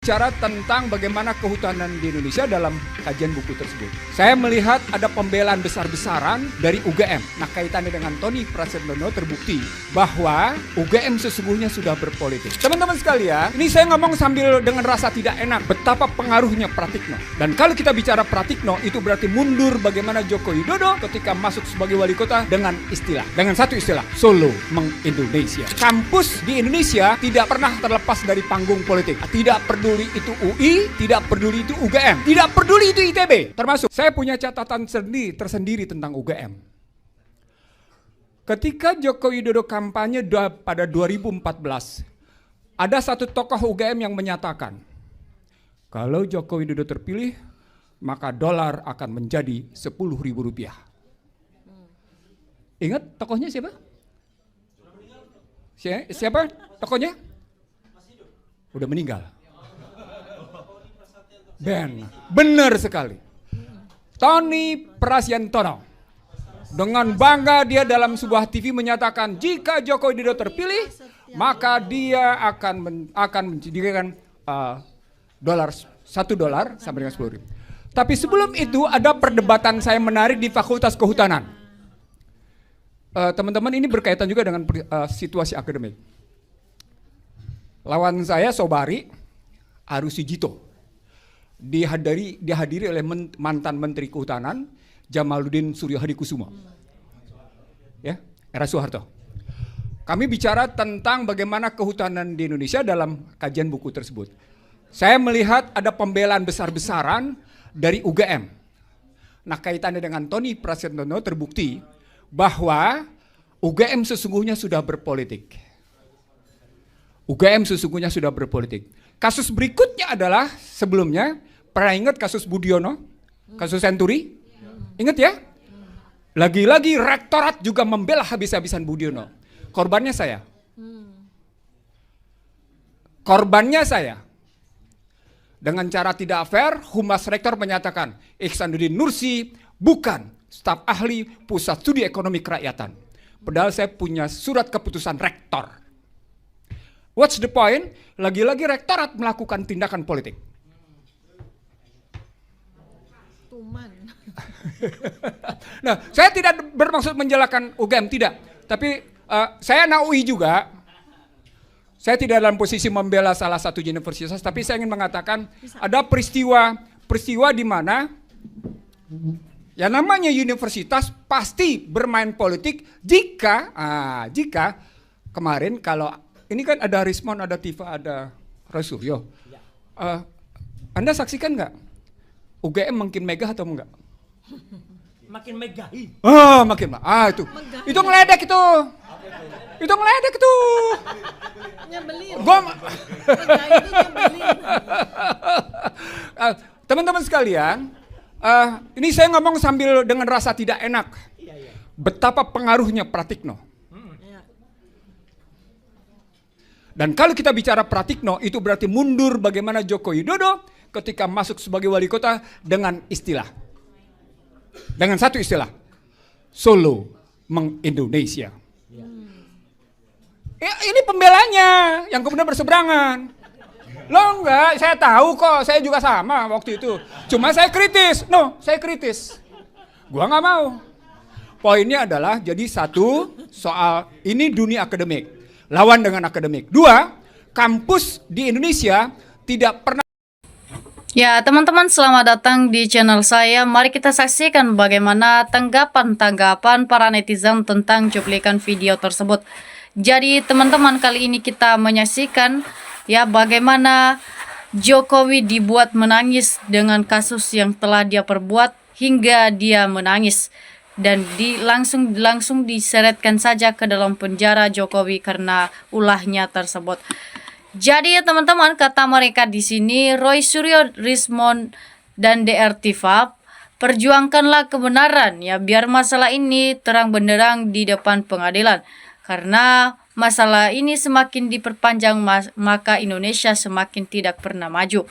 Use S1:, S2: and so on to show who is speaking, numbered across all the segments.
S1: Bicara tentang bagaimana kehutanan di Indonesia dalam kajian buku tersebut. Saya melihat ada pembelaan besar-besaran dari UGM. Nah, kaitannya dengan Tony Prasetyono terbukti bahwa UGM sesungguhnya sudah berpolitik. Teman-teman sekalian, ini saya ngomong sambil dengan rasa tidak enak betapa pengaruhnya Pratikno. Dan kalau kita bicara Pratikno, itu berarti mundur bagaimana Joko Widodo ketika masuk sebagai wali kota dengan satu istilah, Solo meng-Indonesia. Kampus di Indonesia tidak pernah terlepas dari panggung politik. Tidak peduli itu UI, tidak peduli itu UGM, tidak peduli itu ITB. Termasuk saya punya catatan tersendiri tentang UGM. Ketika Joko Widodo kampanye pada 2014, ada satu tokoh UGM yang menyatakan, kalau Joko Widodo terpilih, maka dolar akan menjadi Rp10.000. Ingat tokohnya siapa? Siapa tokohnya? Udah meninggal. Benar sekali. Tony Prasetyono. Dengan bangga dia dalam sebuah TV menyatakan jika Joko Widodo terpilih, maka dia akan menjadikan $1 sampai dengan 10.000. Tapi sebelum itu ada perdebatan saya menarik di Fakultas Kehutanan. Teman-teman, ini berkaitan juga dengan situasi akademik. Lawan saya Sobari Arusijito. Dihadiri oleh mantan Menteri Kehutanan Jamaluddin Suryohadikusumo, ya, era Soeharto. Kami bicara tentang bagaimana kehutanan di Indonesia dalam kajian buku tersebut. Saya melihat ada pembelaan besar-besaran dari UGM. Nah, kaitannya dengan Tony Prasetyono terbukti bahwa UGM sesungguhnya sudah berpolitik. UGM sesungguhnya sudah berpolitik. Kasus berikutnya adalah sebelumnya, pernah ingat kasus Budiono? Kasus Senturi? Ingat ya? Lagi-lagi rektorat juga membela habis-habisan Budiono. Korbannya saya. Korbannya saya. Dengan cara tidak fair, Humas Rektor menyatakan Ihsanuddin Nursi bukan staf ahli Pusat Studi Ekonomi Kerakyatan. Padahal saya punya surat keputusan rektor. What's the point? Lagi-lagi rektorat melakukan tindakan politik. Nah, saya tidak bermaksud menjelekkan UGM, tidak. Tapi saya anak UI juga. Saya tidak dalam posisi membela salah satu universitas, tapi saya ingin mengatakan ada peristiwa di mana yang namanya universitas pasti bermain politik jika kemarin kalau ini kan ada Rismon, ada Tifa, ada Rasulyo. Anda saksikan nggak? UGM makin megah atau enggak?
S2: Makin megahi.
S1: Makin. Itu. Itu ngeledek itu. Itu ngeledek itu.
S3: Nyebelin.
S1: Teman-teman sekalian, ini saya ngomong sambil dengan rasa tidak enak. Betapa pengaruhnya Pratikno. Dan kalau kita bicara Pratikno, itu berarti mundur bagaimana Joko Widodo ketika masuk sebagai wali kota dengan satu istilah, Solo meng-Indonesia. Ya, ini pembelanya yang kemudian berseberangan. Lo enggak, saya tahu kok, saya juga sama waktu itu. Cuma saya kritis. Saya kritis. Gua nggak mau. Poinnya adalah jadi satu soal ini dunia akademik. Lawan dengan akademik. Dua, kampus di Indonesia tidak pernah.
S3: Ya, teman-teman, selamat datang di channel saya. Mari kita saksikan bagaimana tanggapan para netizen tentang cuplikan video tersebut. Jadi, teman-teman, kali ini kita menyaksikan ya bagaimana Jokowi dibuat menangis dengan kasus yang telah dia perbuat hingga dia menangis. Dan langsung diseretkan saja ke dalam penjara Jokowi karena ulahnya tersebut. Jadi ya teman-teman, kata mereka di sini, Roy Suryo, Rismon, dan DR Tifa, perjuangkanlah kebenaran ya biar masalah ini terang benderang di depan pengadilan. Karena masalah ini semakin diperpanjang maka Indonesia semakin tidak pernah maju.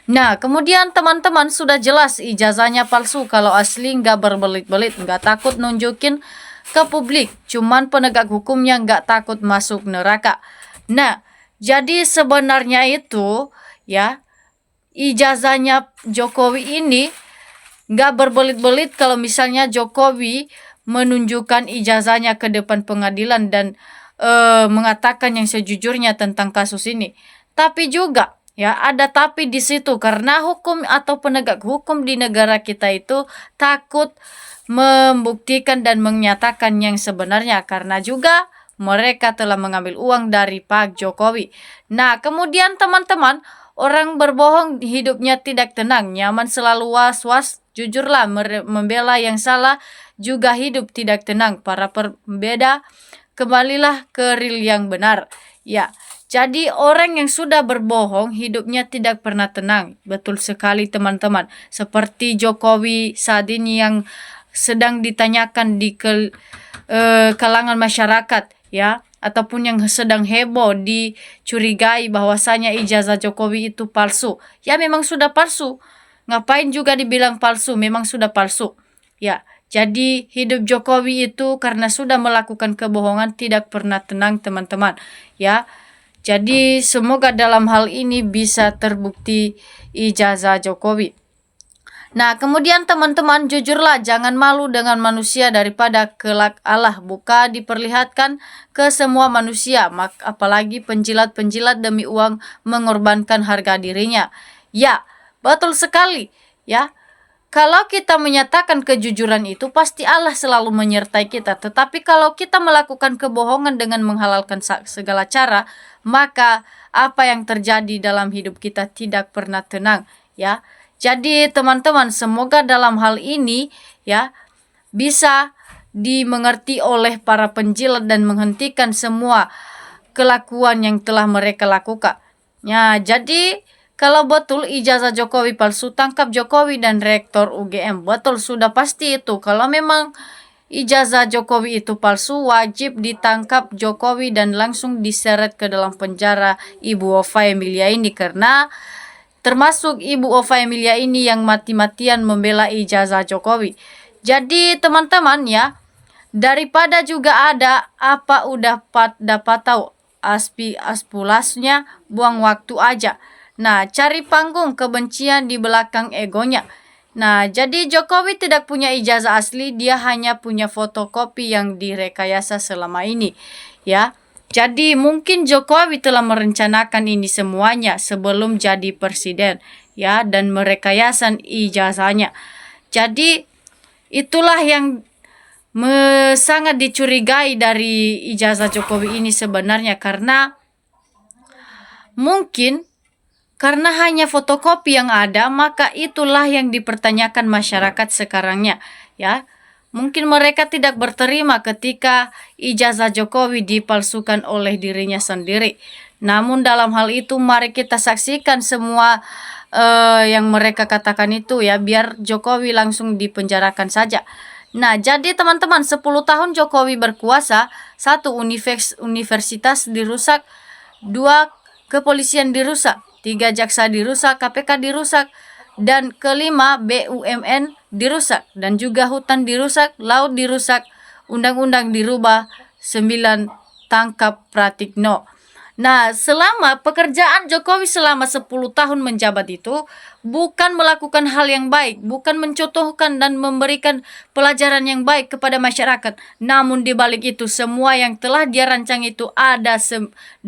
S3: Nah, kemudian teman-teman sudah jelas ijazahnya palsu. Kalau asli nggak berbelit-belit, nggak takut nunjukin ke publik. Cuman penegak hukumnya nggak takut masuk neraka. Nah, jadi sebenarnya itu ya ijazahnya Jokowi ini nggak berbelit-belit kalau misalnya Jokowi menunjukkan ijazahnya ke depan pengadilan dan mengatakan yang sejujurnya tentang kasus ini. Tapi juga ya ada tapi di situ, karena hukum atau penegak hukum di negara kita itu takut membuktikan dan menyatakan yang sebenarnya, karena juga mereka telah mengambil uang dari Pak Jokowi. Nah, kemudian teman-teman, orang berbohong hidupnya tidak tenang, nyaman selalu was-was, jujurlah membela yang salah, juga hidup tidak tenang. Para pembeda, kembalilah ke real yang benar. Ya, jadi orang yang sudah berbohong hidupnya tidak pernah tenang. Betul sekali teman-teman. Seperti Jokowi saat ini yang sedang ditanyakan di kalangan masyarakat, ya, ataupun yang sedang heboh dicurigai bahwasanya ijazah Jokowi itu palsu. Ya, memang sudah palsu. Ngapain juga dibilang palsu? Memang sudah palsu. Ya, jadi hidup Jokowi itu karena sudah melakukan kebohongan tidak pernah tenang teman-teman. Ya, jadi semoga dalam hal ini bisa terbukti ijazah Jokowi. Nah, kemudian teman-teman, jujurlah, jangan malu dengan manusia daripada kelak Allah. Buka diperlihatkan ke semua manusia, apalagi penjilat-penjilat demi uang mengorbankan harga dirinya. Ya, betul sekali. Ya, kalau kita menyatakan kejujuran itu, pasti Allah selalu menyertai kita. Tetapi kalau kita melakukan kebohongan dengan menghalalkan segala cara, maka apa yang terjadi dalam hidup kita tidak pernah tenang. Ya, jadi teman-teman, semoga dalam hal ini ya bisa dimengerti oleh para penjilat dan menghentikan semua kelakuan yang telah mereka lakukan. Ya, jadi kalau betul ijazah Jokowi palsu, tangkap Jokowi dan Rektor UGM. Betul, sudah pasti itu. Kalau memang ijazah Jokowi itu palsu, wajib ditangkap Jokowi dan langsung diseret ke dalam penjara Ibu Ova Emilia ini, karena termasuk Ibu Ova Emilia ini yang mati-matian membela ijazah Jokowi. Jadi teman-teman ya, daripada juga ada apa udah dapat tahu aspulasnya, buang waktu aja. Nah, cari panggung kebencian di belakang egonya. Nah, jadi Jokowi tidak punya ijazah asli, dia hanya punya fotokopi yang direkayasa selama ini. Ya, jadi mungkin Jokowi telah merencanakan ini semuanya sebelum jadi presiden, ya, dan merekayasan ijazahnya. Jadi itulah yang sangat dicurigai dari ijazah Jokowi ini sebenarnya, karena mungkin karena hanya fotokopi yang ada, maka itulah yang dipertanyakan masyarakat sekarangnya, ya. Mungkin mereka tidak berterima ketika ijazah Jokowi dipalsukan oleh dirinya sendiri. Namun dalam hal itu mari kita saksikan semua yang mereka katakan itu, ya, biar Jokowi langsung dipenjarakan saja. Nah, jadi teman-teman, 10 tahun Jokowi berkuasa, 1 universitas dirusak, 2 kepolisian dirusak, 3 jaksa dirusak, KPK dirusak, dan kelima BUMN dirusak, dan juga hutan dirusak, laut dirusak, undang-undang dirubah, 9 tangkap Pratikno. Nah, selama pekerjaan Jokowi selama 10 tahun menjabat itu bukan melakukan hal yang baik, bukan mencontohkan dan memberikan pelajaran yang baik kepada masyarakat. Namun di balik itu semua yang telah dia rancang itu ada 8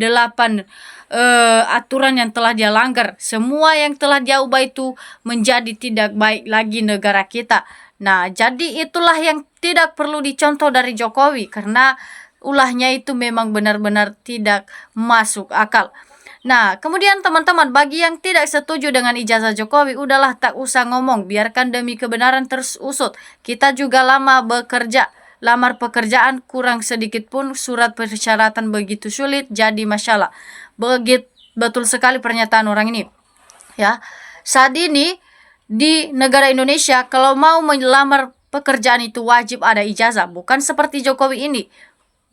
S3: aturan yang telah dia langgar. Semua yang telah dia ubah itu menjadi tidak baik lagi negara kita. Nah, jadi itulah yang tidak perlu dicontoh dari Jokowi, karena ulahnya itu memang benar-benar tidak masuk akal. Nah, kemudian teman-teman, bagi yang tidak setuju dengan ijazah Jokowi, udahlah tak usah ngomong, biarkan demi kebenaran terus usut. Kita juga lama bekerja, lamar pekerjaan kurang sedikit pun surat persyaratan begitu sulit jadi masalah. Betul sekali pernyataan orang ini. Ya, saat ini di negara Indonesia kalau mau melamar pekerjaan itu wajib ada ijazah, bukan seperti Jokowi ini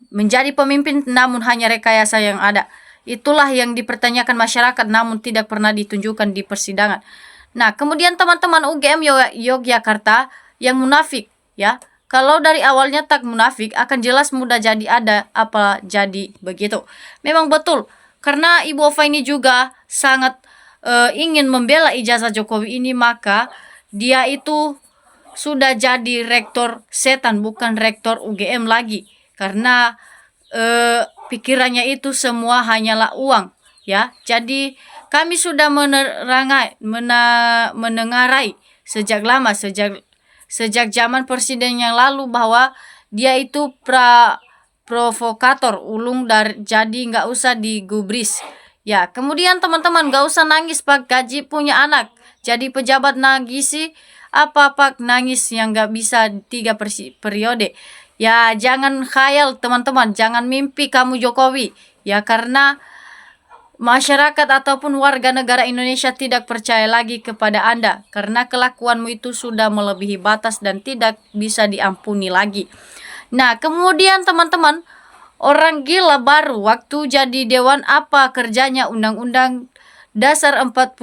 S3: menjadi pemimpin namun hanya rekayasa yang ada. Itulah yang dipertanyakan masyarakat namun tidak pernah ditunjukkan di persidangan. Nah, kemudian teman-teman UGM Yogyakarta yang munafik, ya. Kalau dari awalnya tak munafik, akan jelas mudah jadi ada apa jadi begitu. Memang betul, karena Ibu Ova ini juga sangat ingin membela ijazah Jokowi ini, maka dia itu sudah jadi rektor setan, bukan rektor UGM lagi, karena pikirannya itu semua hanyalah uang, ya. Jadi kami sudah menengarai sejak lama, sejak zaman presiden yang lalu, bahwa dia itu provokator ulung jadi nggak usah digubris. Ya, kemudian teman-teman nggak usah nangis pak gaji punya anak. Jadi pejabat nangisi apa pak nangis yang nggak bisa 3 periode. Ya, jangan khayal teman-teman, jangan mimpi kamu Jokowi. Ya, karena masyarakat ataupun warga negara Indonesia tidak percaya lagi kepada Anda karena kelakuanmu itu sudah melebihi batas dan tidak bisa diampuni lagi. Nah, kemudian teman-teman, orang gila baru waktu jadi dewan apa kerjanya Undang-Undang Dasar 45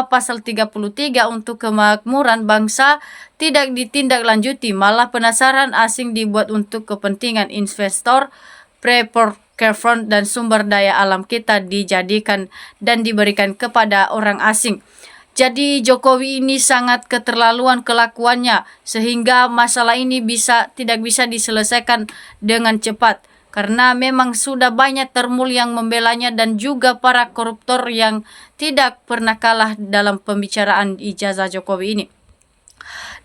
S3: pasal 33 untuk kemakmuran bangsa tidak ditindaklanjuti, malah penasaran asing dibuat untuk kepentingan investor, procurement dan sumber daya alam kita dijadikan dan diberikan kepada orang asing. Jadi Jokowi ini sangat keterlaluan kelakuannya sehingga masalah ini tidak bisa diselesaikan dengan cepat. Karena memang sudah banyak termul yang membelanya dan juga para koruptor yang tidak pernah kalah dalam pembicaraan ijazah Jokowi ini.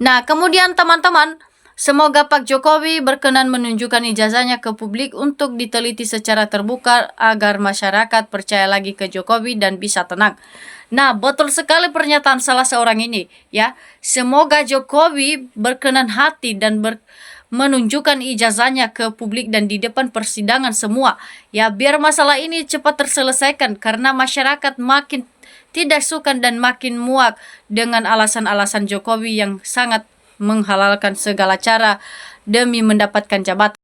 S3: Nah, kemudian teman-teman, semoga Pak Jokowi berkenan menunjukkan ijazahnya ke publik untuk diteliti secara terbuka agar masyarakat percaya lagi ke Jokowi dan bisa tenang. Nah, betul sekali pernyataan salah seorang ini, ya. Semoga Jokowi berkenan hati dan menunjukkan ijazahnya ke publik dan di depan persidangan semua, ya, biar masalah ini cepat terselesaikan karena masyarakat makin tidak suka dan makin muak dengan alasan-alasan Jokowi yang sangat menghalalkan segala cara demi mendapatkan jabatan.